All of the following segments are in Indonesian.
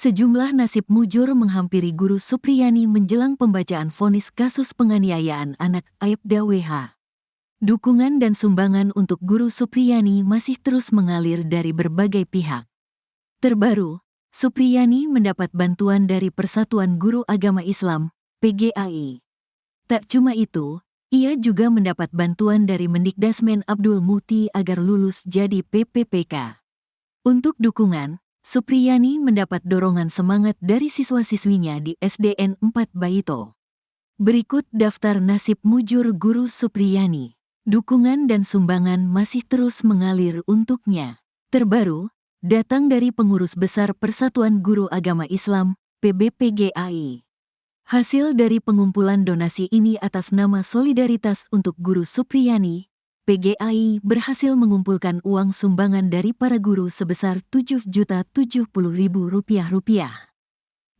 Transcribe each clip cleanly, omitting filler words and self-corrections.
Sejumlah nasib mujur menghampiri Guru Supriyani menjelang pembacaan vonis kasus penganiayaan anak Aibda WH. Dukungan dan sumbangan untuk Guru Supriyani masih terus mengalir dari berbagai pihak. Terbaru, Supriyani mendapat bantuan dari Persatuan Guru Agama Islam, PGAI. Tak cuma itu, ia juga mendapat bantuan dari Mendikdasmen Abdul Muti agar lulus jadi PPPK. Untuk dukungan, Supriyani mendapat dorongan semangat dari siswa-siswinya di SDN 4 Baito. Berikut daftar nasib mujur Guru Supriyani. Dukungan dan sumbangan masih terus mengalir untuknya. Terbaru, datang dari Pengurus Besar Persatuan Guru Agama Islam, PBPGAI. Hasil dari pengumpulan donasi ini atas nama Solidaritas untuk Guru Supriyani, PGAI berhasil mengumpulkan uang sumbangan dari para guru sebesar Rp7.070.000.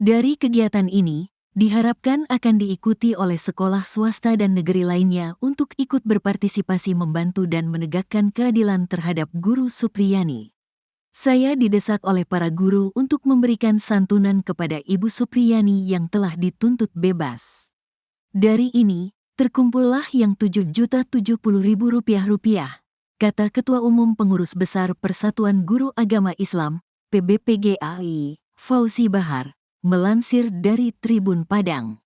Dari kegiatan ini, diharapkan akan diikuti oleh sekolah swasta dan negeri lainnya untuk ikut berpartisipasi membantu dan menegakkan keadilan terhadap Guru Supriyani. Saya didesak oleh para guru untuk memberikan santunan kepada Ibu Supriyani yang telah dituntut bebas. Dari ini, terkumpullah yang Rp7.070.000, kata Ketua Umum Pengurus Besar Persatuan Guru Agama Islam, PBPGAI, Fauzi Bahar, melansir dari Tribun Padang.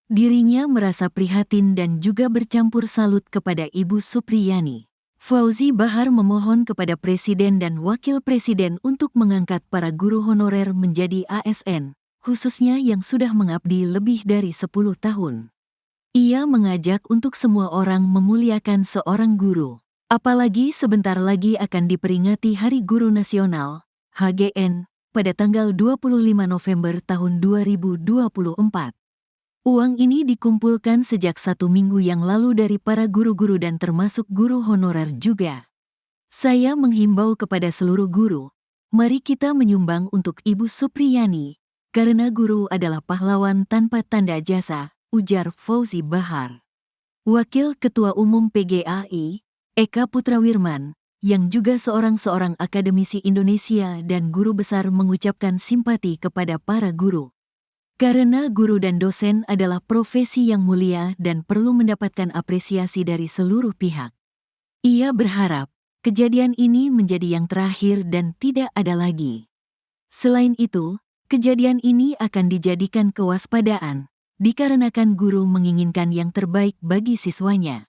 Dirinya merasa prihatin dan juga bercampur salut kepada Ibu Supriyani. Fauzi Bahar memohon kepada Presiden dan Wakil Presiden untuk mengangkat para guru honorer menjadi ASN, khususnya yang sudah mengabdi lebih dari 10 tahun. Ia mengajak untuk semua orang memuliakan seorang guru. Apalagi sebentar lagi akan diperingati Hari Guru Nasional, HGN, pada tanggal 25 November tahun 2024. Uang ini dikumpulkan sejak 1 minggu yang lalu dari para guru-guru dan termasuk guru honorer juga. Saya menghimbau kepada seluruh guru, mari kita menyumbang untuk Ibu Supriyani, karena guru adalah pahlawan tanpa tanda jasa, ujar Fauzi Bahar. Wakil Ketua Umum PGAI, Eka Putrawirman, yang juga seorang akademisi Indonesia dan guru besar mengucapkan simpati kepada para guru. Karena guru dan dosen adalah profesi yang mulia dan perlu mendapatkan apresiasi dari seluruh pihak. Ia berharap kejadian ini menjadi yang terakhir dan tidak ada lagi. Selain itu, kejadian ini akan dijadikan kewaspadaan, dikarenakan guru menginginkan yang terbaik bagi siswanya.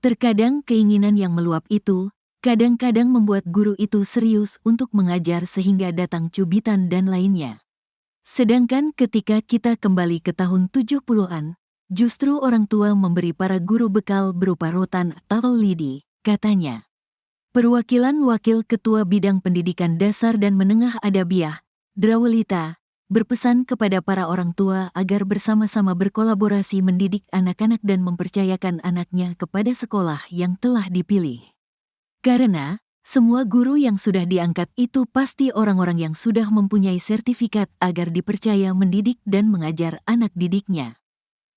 Terkadang keinginan yang meluap itu, kadang-kadang membuat guru itu serius untuk mengajar sehingga datang cubitan dan lainnya. Sedangkan ketika kita kembali ke tahun 70-an, justru orang tua memberi para guru bekal berupa rotan atau lidi, katanya. Perwakilan Wakil Ketua Bidang Pendidikan Dasar dan Menengah Adabiah, Drawelita, berpesan kepada para orang tua agar bersama-sama berkolaborasi mendidik anak-anak dan mempercayakan anaknya kepada sekolah yang telah dipilih. Karena, semua guru yang sudah diangkat itu pasti orang-orang yang sudah mempunyai sertifikat agar dipercaya mendidik dan mengajar anak didiknya.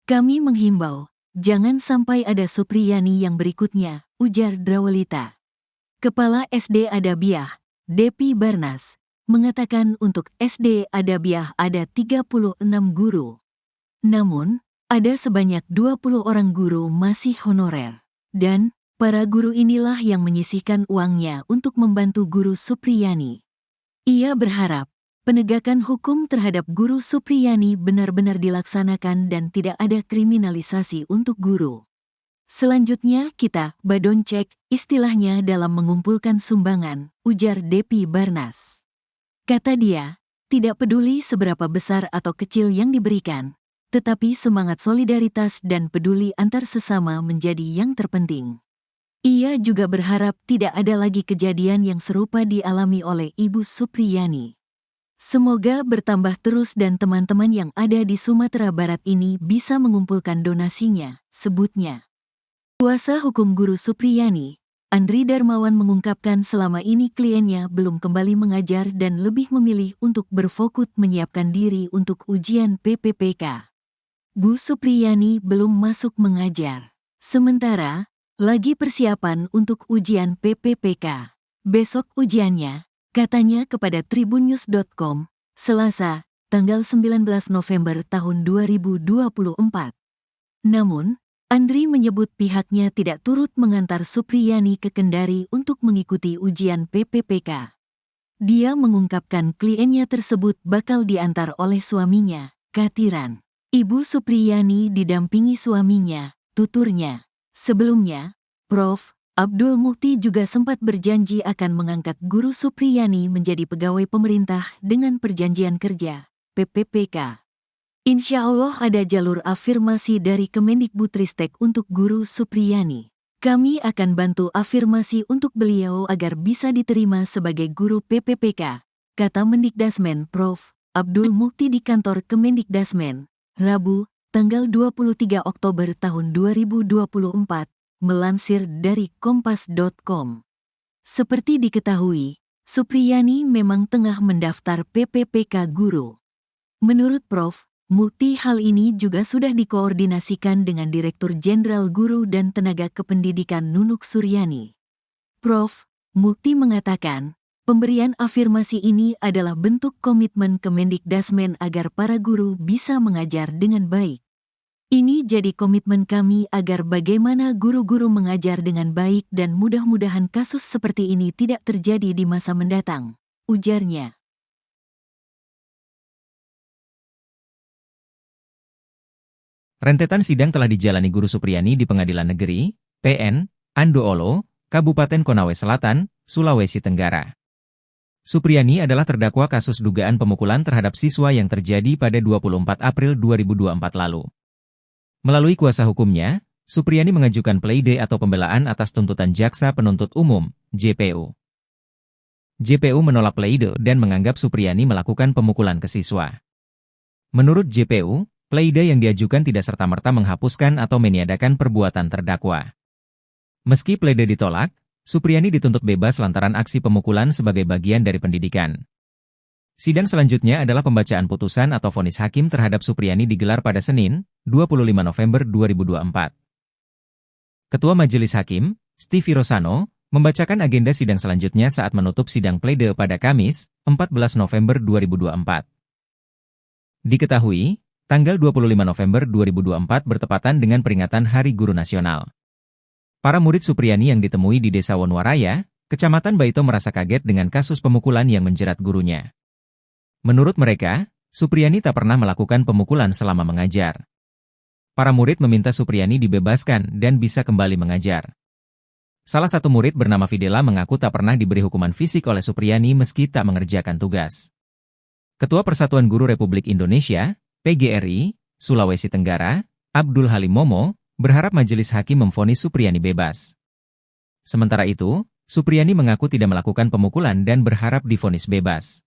Kami menghimbau, jangan sampai ada Supriyani yang berikutnya, ujar Drawelita. Kepala SD Adabiah, Depi Barnas, mengatakan untuk SD Adabiah ada 36 guru. Namun, ada sebanyak 20 orang guru masih honorer. Dan, para guru inilah yang menyisihkan uangnya untuk membantu Guru Supriyani. Ia berharap, penegakan hukum terhadap Guru Supriyani benar-benar dilaksanakan dan tidak ada kriminalisasi untuk guru. Selanjutnya kita badoncek istilahnya dalam mengumpulkan sumbangan, ujar Depi Barnas. Kata dia, tidak peduli seberapa besar atau kecil yang diberikan, tetapi semangat solidaritas dan peduli antar sesama menjadi yang terpenting. Ia juga berharap tidak ada lagi kejadian yang serupa dialami oleh Ibu Supriyani. Semoga bertambah terus dan teman-teman yang ada di Sumatera Barat ini bisa mengumpulkan donasinya, sebutnya. Kuasa hukum Guru Supriyani, Andri Darmawan mengungkapkan selama ini kliennya belum kembali mengajar dan lebih memilih untuk berfokus menyiapkan diri untuk ujian PPPK. Bu Supriyani belum masuk mengajar. Sementara, lagi persiapan untuk ujian PPPK. Besok ujiannya, katanya kepada tribunnews.com, Selasa, tanggal 19 November tahun 2024. Namun, Andri menyebut pihaknya tidak turut mengantar Supriyani ke Kendari untuk mengikuti ujian PPPK. Dia mengungkapkan kliennya tersebut bakal diantar oleh suaminya, Katiran. Ibu Supriyani didampingi suaminya, tuturnya. Sebelumnya, Prof. Abdul Mukti juga sempat berjanji akan mengangkat Guru Supriyani menjadi pegawai pemerintah dengan perjanjian kerja, PPPK. Insya Allah ada jalur afirmasi dari Kemendikbudristek untuk Guru Supriyani. Kami akan bantu afirmasi untuk beliau agar bisa diterima sebagai guru PPPK, kata Mendikdasmen Prof. Abdul Mukti di kantor Kemendikdasmen, Rabu, tanggal 23 Oktober tahun 2024. Melansir dari Kompas.com. Seperti diketahui, Supriyani memang tengah mendaftar PPPK guru. Menurut Prof. Mukti, hal ini juga sudah dikoordinasikan dengan Direktur Jenderal Guru dan Tenaga Kependidikan Nunuk Suryani. Prof. Mukti mengatakan, pemberian afirmasi ini adalah bentuk komitmen Kemendikdasmen agar para guru bisa mengajar dengan baik. Ini jadi komitmen kami agar bagaimana guru-guru mengajar dengan baik dan mudah-mudahan kasus seperti ini tidak terjadi di masa mendatang, ujarnya. Rentetan sidang telah dijalani Guru Supriyani di Pengadilan Negeri, PN, Andoolo, Kabupaten Konawe Selatan, Sulawesi Tenggara. Supriyani adalah terdakwa kasus dugaan pemukulan terhadap siswa yang terjadi pada 24 April 2024 lalu. Melalui kuasa hukumnya, Supriyani mengajukan pleide atau pembelaan atas tuntutan Jaksa Penuntut Umum, JPU. JPU menolak pleide dan menganggap Supriyani melakukan pemukulan ke siswa. Menurut JPU, pleide yang diajukan tidak serta-merta menghapuskan atau meniadakan perbuatan terdakwa. Meski pleide ditolak, Supriyani dituntut bebas lantaran aksi pemukulan sebagai bagian dari pendidikan. Sidang selanjutnya adalah pembacaan putusan atau vonis hakim terhadap Supriyani digelar pada Senin, 25 November 2024. Ketua Majelis Hakim, Stevie Rosano, membacakan agenda sidang selanjutnya saat menutup sidang pleide pada Kamis, 14 November 2024. Diketahui, tanggal 25 November 2024 bertepatan dengan peringatan Hari Guru Nasional. Para murid Supriyani yang ditemui di Desa Wonwaraya, Kecamatan Baito merasa kaget dengan kasus pemukulan yang menjerat gurunya. Menurut mereka, Supriyani tak pernah melakukan pemukulan selama mengajar. Para murid meminta Supriyani dibebaskan dan bisa kembali mengajar. Salah satu murid bernama Fidela mengaku tak pernah diberi hukuman fisik oleh Supriyani meski tak mengerjakan tugas. Ketua Persatuan Guru Republik Indonesia, PGRI, Sulawesi Tenggara, Abdul Halim Momo, berharap Majelis Hakim memvonis Supriyani bebas. Sementara itu, Supriyani mengaku tidak melakukan pemukulan dan berharap divonis bebas.